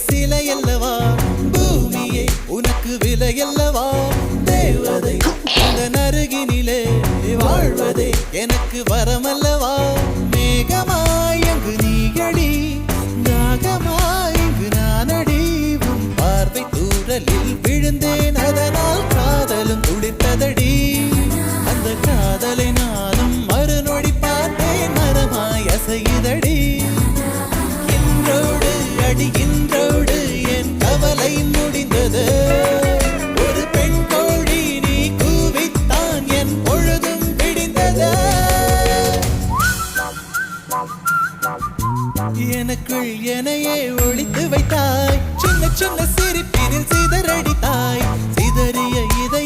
சிலையல்லவா பூமியே உனக்கு விலையல்லவா தேவதை இந்த நருகினிலே வாழ்வதே எனக்கு வரமல்லவா மேகமாய் அங்கு நீகடி நாகமாய் இங்கு நானடி உன் பார்வை தூரலில் விழுந்தேன் அதனால் காதலும் துளிர்த்ததடி அந்த காதலை நானும் மறுநொடி பார்த்தேன் மரமாய் அசையுதடி இன்றோடு என் கவலை முடிந்தது ஒரு பெண் கோழி நீ கூவித்தான் என் பொழுதும் விடிந்தது எனக்குள் எனையே ஒளித்து வைத்தாய் சின்ன சின்ன சிரிப்பினில் சிதறடித்தாய் சிதறிய இதை